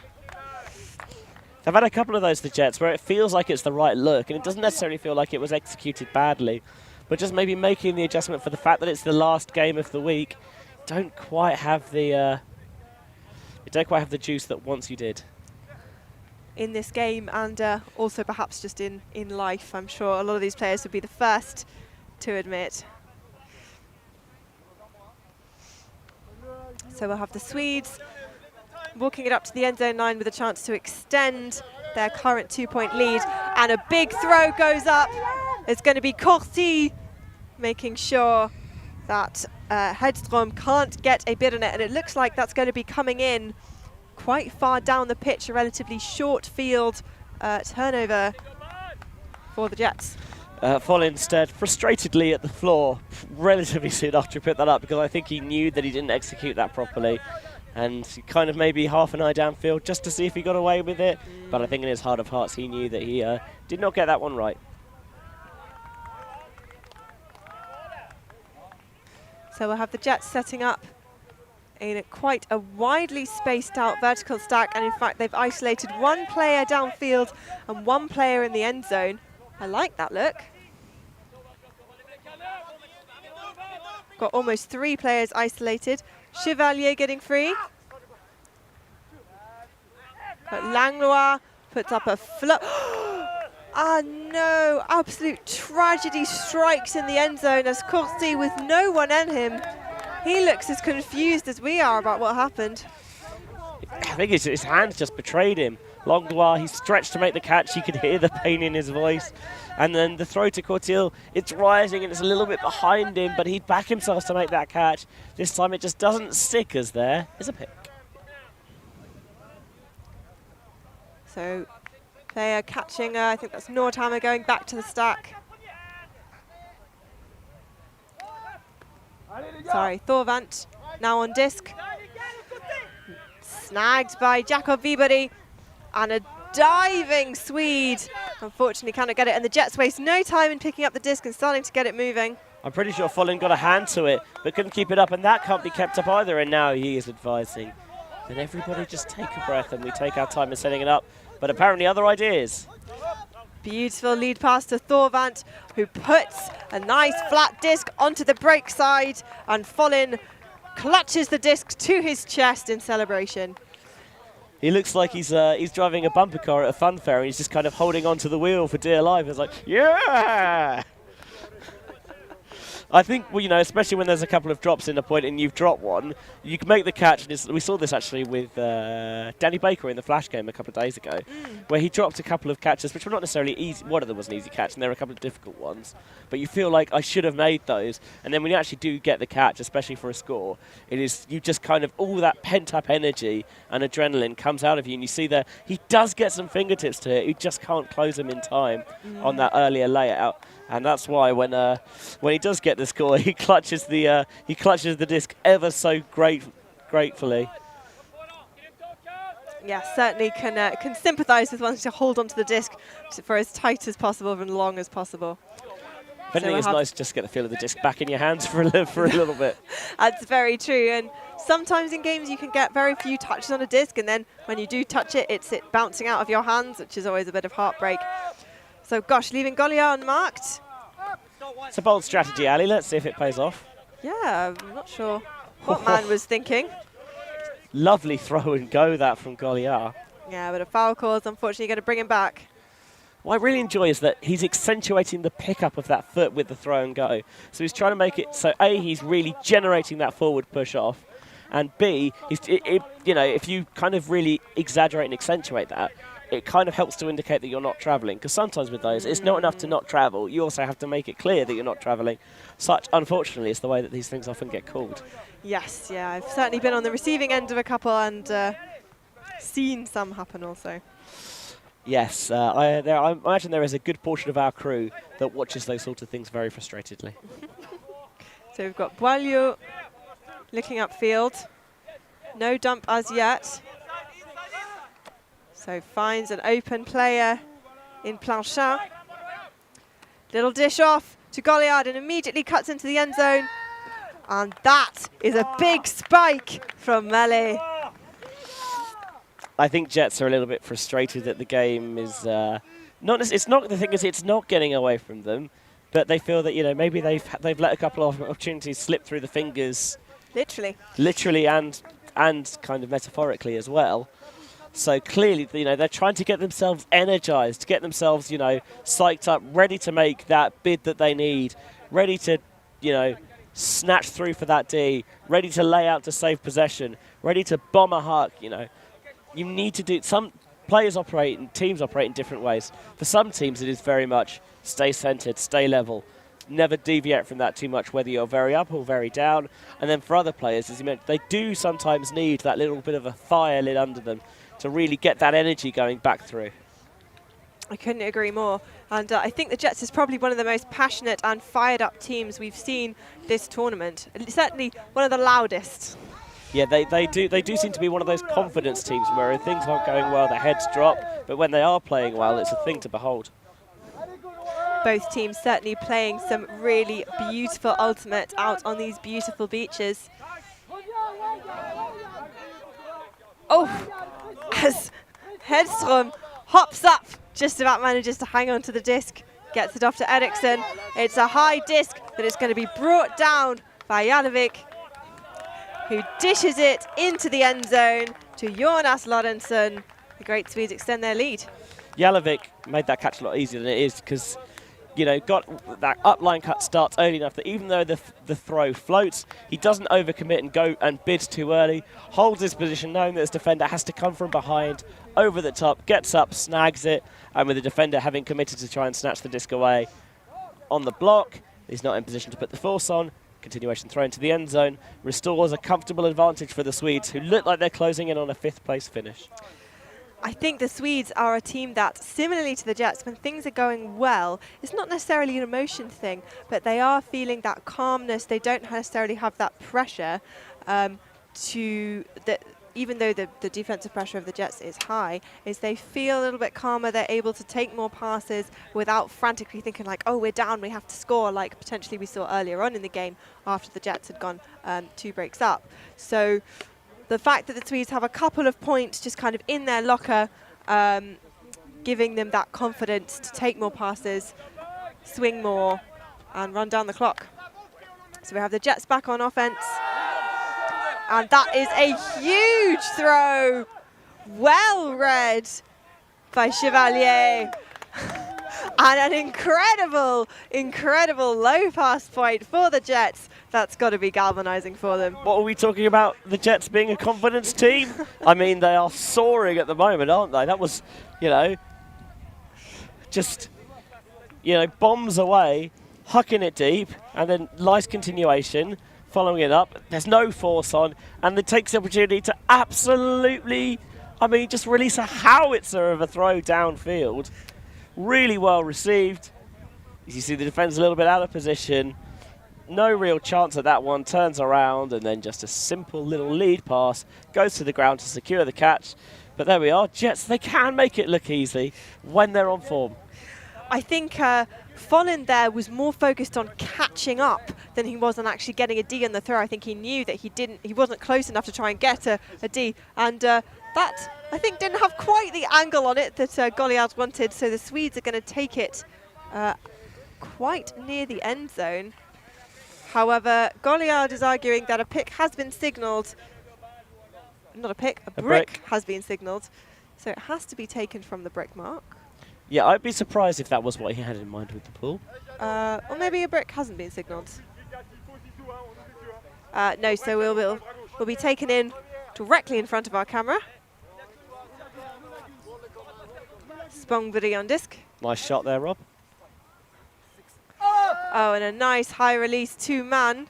They've had a couple of those, the Jets, where it feels like it's the right look, and it doesn't necessarily feel like it was executed badly, but just maybe making the adjustment for the fact that it's the last game of the week, don't quite have the juice that once you did. In this game, and also perhaps just in life, I'm sure a lot of these players would be the first to admit. So we'll have the Swedes walking it up to the end zone line with a chance to extend their current 2-point lead, and a big throw goes up. It's going to be Courty making sure that Hedstrom can't get a bid on it, and it looks like that's going to be coming in quite far down the pitch, a relatively short field turnover for the Jets. fall instead frustratedly at the floor relatively soon after he put that up, because I think he knew that he didn't execute that properly. And he kind of maybe half an eye downfield just to see if he got away with it. But I think in his heart of hearts he knew that he did not get that one right. So we'll have the Jets setting up in quite a widely spaced out vertical stack, and in fact they've isolated one player downfield and one player in the end zone. I like that look. Got almost 3 players isolated. Chevalier getting free. But Langlois puts up a flip. Ah no, absolute tragedy strikes in the end zone as Courcy, with no one in him, he looks as confused as we are about what happened. I think his hands just betrayed him. Langlois, he stretched to make the catch. You could hear the pain in his voice. And then the throw to Courtil, it's rising and it's a little bit behind him, but he'd back himself to make that catch. This time it just doesn't stick as there is a pick. So player catching, I think that's Nordhammer going back to the stack. Sorry, Thorvant now on disc. Snagged by Jakob Vibery, and a diving Swede. Unfortunately cannot get it, and the Jets waste no time in picking up the disc and starting to get it moving. I'm pretty sure Follin got a hand to it, but couldn't keep it up, and that can't be kept up either, and now he is advising. Then everybody just take a breath and we take our time in setting it up, but apparently other ideas. Beautiful lead pass to Thorvant, who puts a nice flat disc onto the break side, and Follin clutches the disc to his chest in celebration. He looks like he's driving a bumper car at a fun fair, and he's just kind of holding onto the wheel for dear life. It's like, yeah! I think, well, you know, especially when there's a couple of drops in a point and you've dropped one, you can make the catch. And we saw this actually with Danny Baker in the Flash game a couple of days ago, where he dropped a couple of catches, which were not necessarily easy. One of them was an easy catch, and there were a couple of difficult ones. But you feel like, I should have made those. And then when you actually do get the catch, especially for a score, it is, you just kind of, all that pent-up energy and adrenaline comes out of you. And you see there, he does get some fingertips to it. He just can't close them in time on that earlier layout. And that's why when he does get the score, he clutches the disc ever so gratefully. Yeah, certainly can sympathise with wanting to hold onto the disc for as tight as possible and long as possible. If anything, it's nice just to get the feel of the disc back in your hands for a little bit. That's very true. And sometimes in games you can get very few touches on a disc, and then when you do touch it, it's it bouncing out of your hands, which is always a bit of heartbreak. So, gosh, leaving Garnier unmarked. It's a bold strategy, Ali. Let's see if it pays off. Yeah, I'm not sure what man was thinking. Lovely throw and go that from Garnier. Yeah, but a foul call is unfortunately going to bring him back. What I really enjoy is that he's accentuating the pickup of that foot with the throw and go. So he's trying to make it so A, he's really generating that forward push off, and B, you know, if you kind of really exaggerate and accentuate that, it kind of helps to indicate that you're not travelling, because sometimes with those, it's not enough to not travel. You also have to make it clear that you're not travelling. Such, unfortunately, is the way that these things often get called. Yes, yeah, I've certainly been on the receiving end of a couple and seen some happen also. Yes, I imagine there is a good portion of our crew that watches those sort of things very frustratedly. So we've got Boileau looking upfield. No dump as yet. So finds an open player in Planchin. Little dish off to Goliard and immediately cuts into the end zone. And that is a big spike from Melee. I think Jets are a little bit frustrated that the game is it's not getting away from them, but they feel that, you know, maybe they've let a couple of opportunities slip through the fingers. Literally and kind of metaphorically as well. So clearly, you know, they're trying to get themselves energized, to get themselves, you know, psyched up, ready to make that bid that they need, ready to, you know, snatch through for that D, ready to lay out to save possession, ready to bomb a huck, you know. You need to do, some players operate and teams operate in different ways. For some teams, it is very much stay centered, stay level, never deviate from that too much, whether you're very up or very down. And then for other players, as you mentioned, they do sometimes need that little bit of a fire lit under them to really get that energy going back through. I couldn't agree more. And I think the Jets is probably one of the most passionate and fired up teams we've seen this tournament. Certainly one of the loudest. Yeah, they do seem to be one of those confidence teams where if things aren't going well, their heads drop. But when they are playing well, it's a thing to behold. Both teams certainly playing some really beautiful ultimate out on these beautiful beaches. Oh, as Hedström hops up, just about manages to hang on to the disc, gets it off to Eriksson. It's a high disc, but it's going to be brought down by Jalevik, who dishes it into the end zone to Jonas Lorentzen. The Great Swedes extend their lead. Jalevik made that catch a lot easier than it is because, you know, got that upline cut starts early enough that even though the throw floats, he doesn't overcommit and go and bid too early, holds his position knowing that his defender has to come from behind, over the top, gets up, snags it, and with the defender having committed to try and snatch the disc away on the block, he's not in position to put the force on. Continuation throw into the end zone, restores a comfortable advantage for the Swedes, who look like they're closing in on a 5th place finish. I think the Swedes are a team that, similarly to the Jets, when things are going well, it's not necessarily an emotion thing, but they are feeling that calmness. They don't necessarily have that pressure even though the defensive pressure of the Jets is high, is they feel a little bit calmer. They're able to take more passes without frantically thinking like, oh, we're down, we have to score, like potentially we saw earlier on in the game after the Jets had gone 2 breaks up. So the fact that the Swedes have a couple of points just kind of in their locker, giving them that confidence to take more passes, swing more, and run down the clock. So we have the Jets back on offense. And that is a huge throw. Well read by Chevalier. And an incredible, incredible low pass point for the Jets. That's got to be galvanizing for them. What are we talking about? The Jets being a confidence team? I mean, they are soaring at the moment, aren't they? That was, you know, just, you know, bombs away, hucking it deep, and then nice continuation. Following it up, there's no force on, and it takes the opportunity to absolutely, I mean, just release a howitzer of a throw downfield. Really well received. As you see, the defense a little bit out of position. No real chance at that one. Turns around, and then just a simple little lead pass goes to the ground to secure the catch. But there we are. Jets, they can make it look easy when they're on form. I think Follen there was more focused on catching up than he was on actually getting a D on the throw. I think he knew that he wasn't close enough to try and get a D, and that I think didn't have quite the angle on it that Goliard wanted. So the Swedes are going to take it quite near the end zone. However, Goliard is arguing that a pick has been signalled. Not a pick, a brick has been signalled. So it has to be taken from the brick mark. Yeah, I'd be surprised if that was what he had in mind with the pool. Or maybe a brick hasn't been signalled. No, so we'll be taken in directly in front of our camera. Spångberg on disc. Nice shot there, Rob. Oh, and a nice high release 2-man.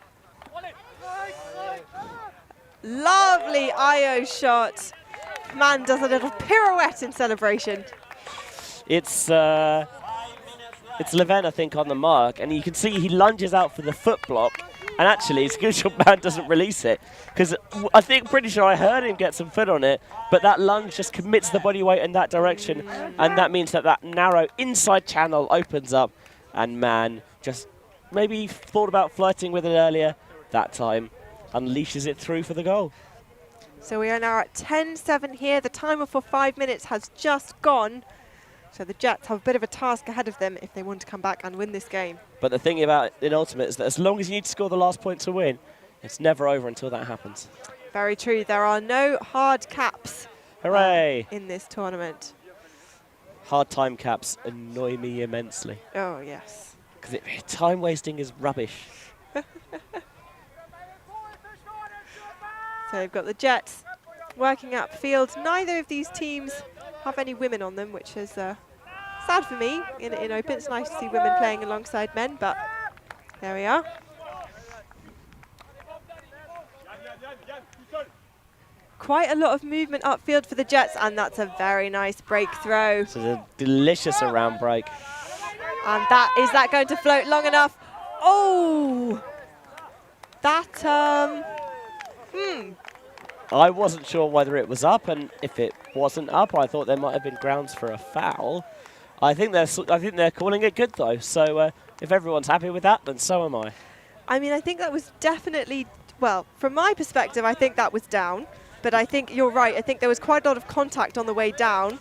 Lovely IO shot. Man does a little pirouette in celebration. It's Leven, I think, on the mark, and you can see he lunges out for the foot block, and actually it's a good job man doesn't release it, because pretty sure I heard him get some foot on it, but that lunge just commits the body weight in that direction, and that means that narrow inside channel opens up, and man just maybe thought about flirting with it earlier, that time unleashes it through for the goal. So we are now at 10-7 here. The timer for 5 minutes has just gone. So the Jets have a bit of a task ahead of them if they want to come back and win this game. But the thing about in Ultimate is that as long as you need to score the last point to win, it's never over until that happens. Very true. There are no hard caps. Hooray! In this tournament. Hard time caps annoy me immensely. Oh, yes. Because time wasting is rubbish. So we've got the Jets working upfield. Neither of these teams have any women on them, which is sad for me in open. It's nice to see women playing alongside men, but there we are. quite a lot of movement upfield for the Jets, and that's a very nice break throw. This is a delicious around break. And is that going to float long enough? Oh! That, I wasn't sure whether it was up, and if it wasn't up, I thought there might have been grounds for a foul. I think they're calling it good though. So if everyone's happy with that, then so am I. I mean, I think that was definitely, well, from my perspective, I think that was down. But I think you're right. I think there was quite a lot of contact on the way down.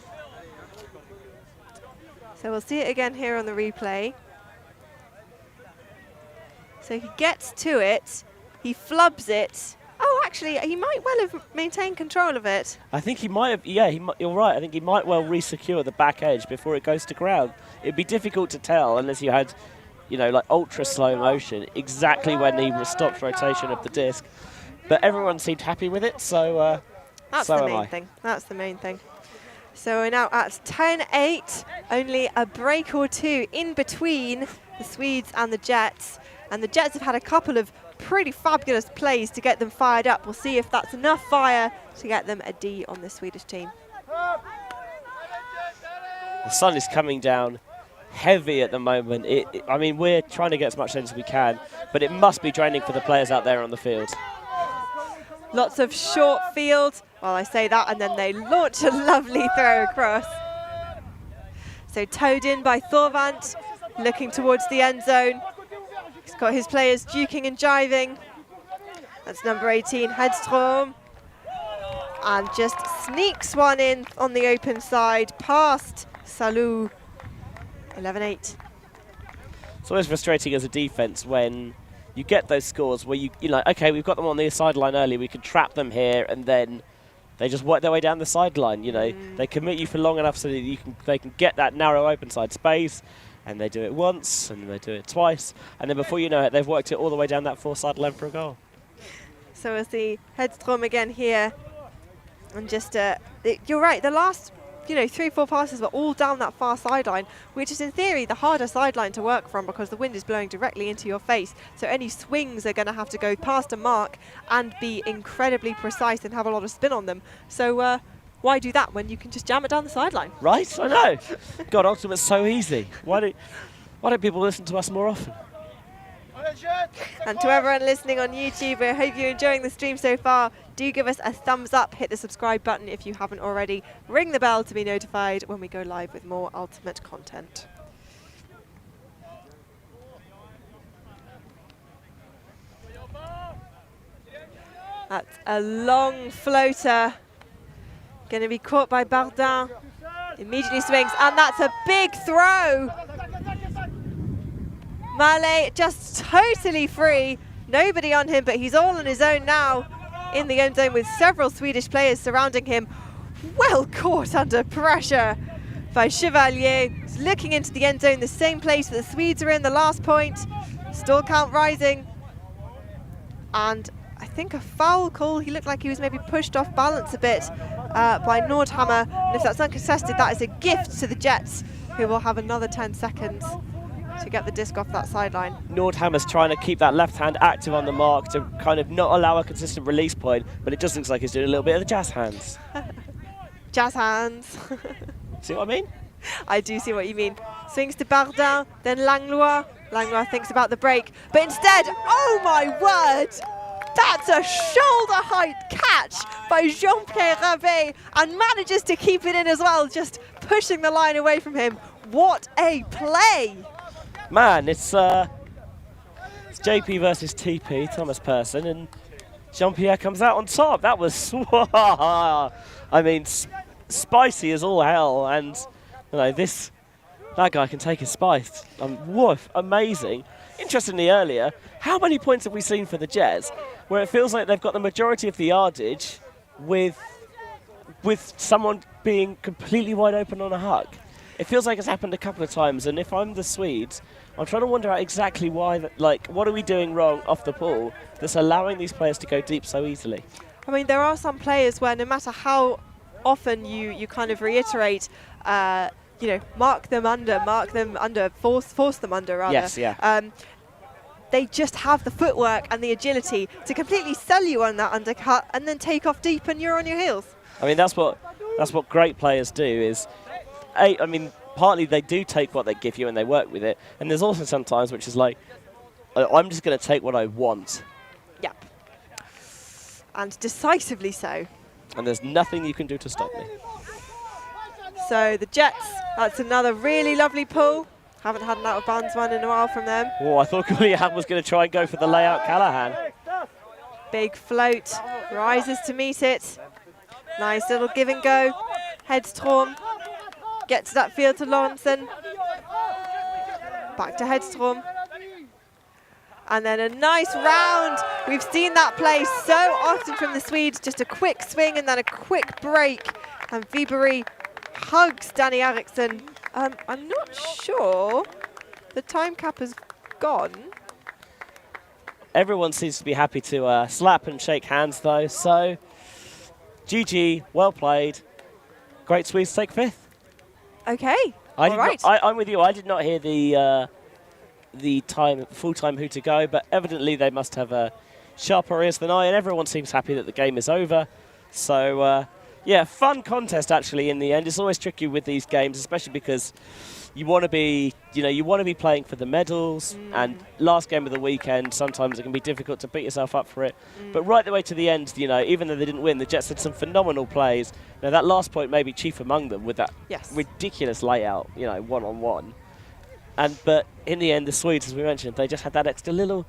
So we'll see it again here on the replay. So he gets to it, he flubs it. Oh, actually, he might well have maintained control of it. I think he might have, yeah, you're right. I think he might well re-secure the back edge before it goes to ground. It'd be difficult to tell unless you had, you know, like ultra slow motion, exactly when he stops rotation of the disc. But everyone seemed happy with it, so that's so the am main I. thing. That's the main thing. So we're now at 10-8, only a break or two in between the Swedes and the Jets. And the Jets have had a couple of pretty fabulous plays to get them fired up. We'll see if that's enough fire to get them a D on the Swedish team. The sun is coming down heavy at the moment. I mean, we're trying to get as much sense as we can, but it must be draining for the players out there on the field. Lots of short field. Well, I say that, and then they launch a lovely throw across. So towed in by Thorvant, looking towards the end zone. He's got his players duking and jiving. That's number 18, Hedstrom. And just sneaks one in on the open side, past Salou. 11-8. It's always frustrating as a defense when you get those scores where you're like, okay, we've got them on the sideline early, we can trap them here, and then they just work their way down the sideline. You know, they commit you for long enough so that they can get that narrow open side space, and they do it once, and they do it twice, and then before you know it, they've worked it all the way down that far sideline for a goal. So we'll see Hedstrom again here, and just you're right. The last 3-4 passes were all down that far sideline, which is in theory the harder sideline to work from because the wind is blowing directly into your face. So any swings are going to have to go past a mark and be incredibly precise and have a lot of spin on them. So why do that when you can just jam it down the sideline? Right? I know. God, Ultimate's so easy. Why don't people listen to us more often? And to everyone listening on YouTube, I hope you're enjoying the stream so far. Do give us a thumbs up, hit the subscribe button if you haven't already. Ring the bell to be notified when we go live with more Ultimate content. That's a long floater. Going to be caught by Bardin. Immediately swings, and that's a big throw. Malé just totally free. Nobody on him, but he's all on his own now in the end zone with several Swedish players surrounding him. Well caught under pressure by Chevalier. He's looking into the end zone, the same place that the Swedes are in the last point. Still count rising. And I think a foul call. He looked like he was maybe pushed off balance a bit by Nordhammer. And if that's uncontested, that is a gift to the Jets, who will have another 10 seconds to get the disc off that sideline. Nordhammer's trying to keep that left hand active on the mark to kind of not allow a consistent release point, but it just looks like he's doing a little bit of the jazz hands. Jazz hands. See what I mean? I do see what you mean. Swings to Bardin, then Langlois. Langlois thinks about the break, but instead, oh my word! That's a shoulder-height catch by Jean-Pierre Ravet, and manages to keep it in as well, just pushing the line away from him. What a play! Man, it's JP versus TP, Thomas Persson, and Jean-Pierre comes out on top. That was, I mean, spicy as all hell, and that guy can take his spice. Woof, amazing. Interestingly, earlier, how many points have we seen for the Jets where it feels like they've got the majority of the yardage with someone being completely wide open on a huck? It feels like it's happened a couple of times, and if I'm the Swedes, I'm trying to wonder out exactly why, what are we doing wrong off the ball that's allowing these players to go deep so easily? I mean, there are some players where no matter how often you kind of reiterate, mark them under, force them under, rather. Yes, yeah. they just have the footwork and the agility to completely sell you on that undercut and then take off deep and you're on your heels. I mean, that's what great players do is, I mean, partly they do take what they give you and they work with it. And there's also sometimes which is like, I'm just going to take what I want. Yep. And decisively so. And there's nothing you can do to stop me. So the Jets, that's another really lovely pull. Haven't had an out of bounds one in a while from them. Oh, I thought Gullian was going to try and go for the layout Callahan. Big float, rises to meet it. Nice little give and go. Hedstrom, gets that field to Lorentzen. Back to Hedstrom. And then a nice round. We've seen that play so often from the Swedes. Just a quick swing and then a quick break. And Viberg hugs Danny Eriksson. I'm not sure the time cap has gone. Everyone seems to be happy to slap and shake hands, though. So, GG, well played. Great Swedes take 5th. Okay, all right. I'm with you. I did not hear the full-time who to go, but evidently they must have sharper ears than I, and everyone seems happy that the game is over. So, yeah, fun contest actually in the end. It's always tricky with these games, especially because you want to be, playing for the medals. And last game of the weekend, sometimes it can be difficult to beat yourself up for it. But right the way to the end, even though they didn't win, the Jets had some phenomenal plays. Now that last point may be chief among them with that ridiculous layout, one-on-one. But in the end, the Swedes, as we mentioned, they just had that extra little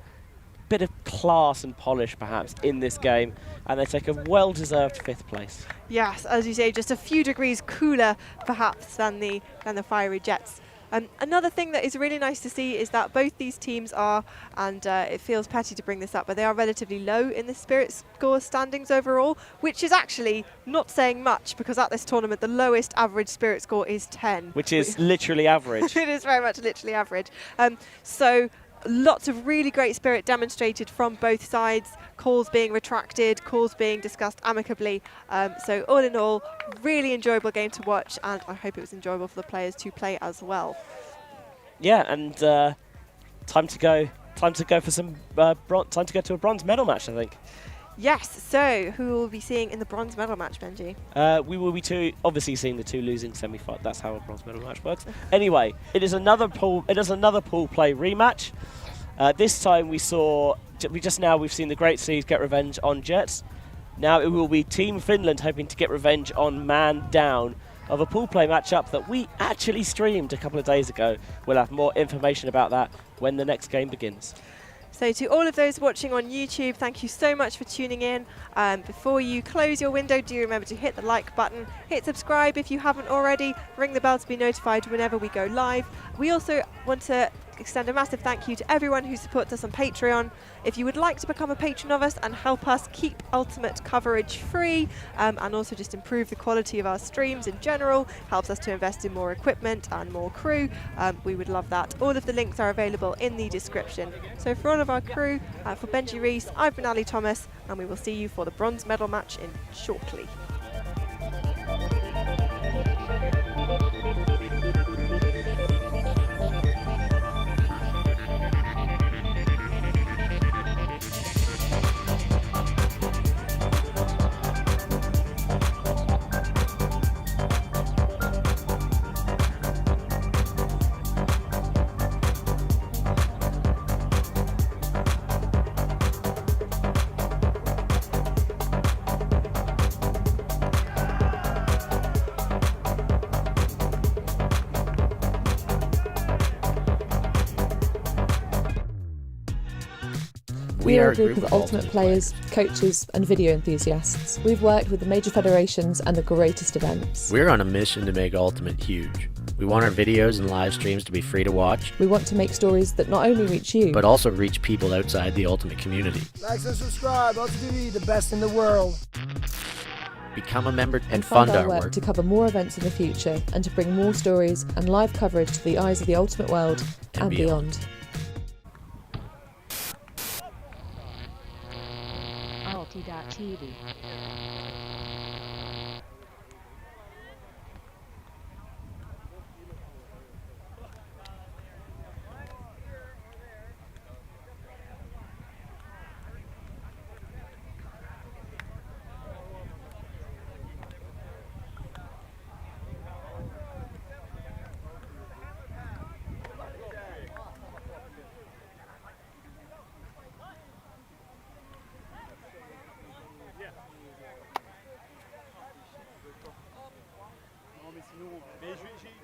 bit of class and polish, perhaps, in this game, and they take a well-deserved 5th place. Yes, as you say, just a few degrees cooler, perhaps, than the fiery Jets. Another thing that is really nice to see is that both these teams are, and it feels petty to bring this up, but they are relatively low in the Spirit score standings overall, which is actually not saying much, because at this tournament the lowest average Spirit score is 10. Which is literally average. It is very much literally average. So lots of really great spirit demonstrated from both sides, calls being retracted, calls being discussed amicably. So all in all, really enjoyable game to watch, and I hope it was enjoyable for the players to play as well. Yeah, and time to go for some time to go to a bronze medal match, I think. Yes, so who will we be seeing in the bronze medal match, Benji? We will be obviously seeing the 2 losing semi-final. That's how a bronze medal match works. Anyway, it is another pool play rematch. This time we've seen the Great Seas get revenge on Jets. Now it will be Team Finland hoping to get revenge on Man Down of a pool play matchup that we actually streamed a couple of days ago. We'll have more information about that when the next game begins. So to all of those watching on YouTube, thank you so much for tuning in. Before you close your window, do remember to hit the like button, hit subscribe if you haven't already, ring the bell to be notified whenever we go live. We also want to extend a massive thank you to everyone who supports us on Patreon. If you would like to become a patron of us and help us keep Ultimate coverage free, and also just improve the quality of our streams in general, helps us to invest in more equipment and more crew, we would love that. All of the links are available in the description. So for all of our crew, for Benji Rees, I've been Ali Thomas, and we will see you for the bronze medal match in shortly. We are a group of ultimate players, coaches and video enthusiasts. We've worked with the major federations and the greatest events. We're on a mission to make Ultimate huge. We want our videos and live streams to be free to watch. We want to make stories that not only reach you, but also reach people outside the Ultimate community. Like and subscribe, Ultimate TV, the best in the world. Become a member and fund fund our work to cover more events in the future and to bring more stories and live coverage to the eyes of the Ultimate world and beyond. Ulti.tv. nous, WGGMBUCC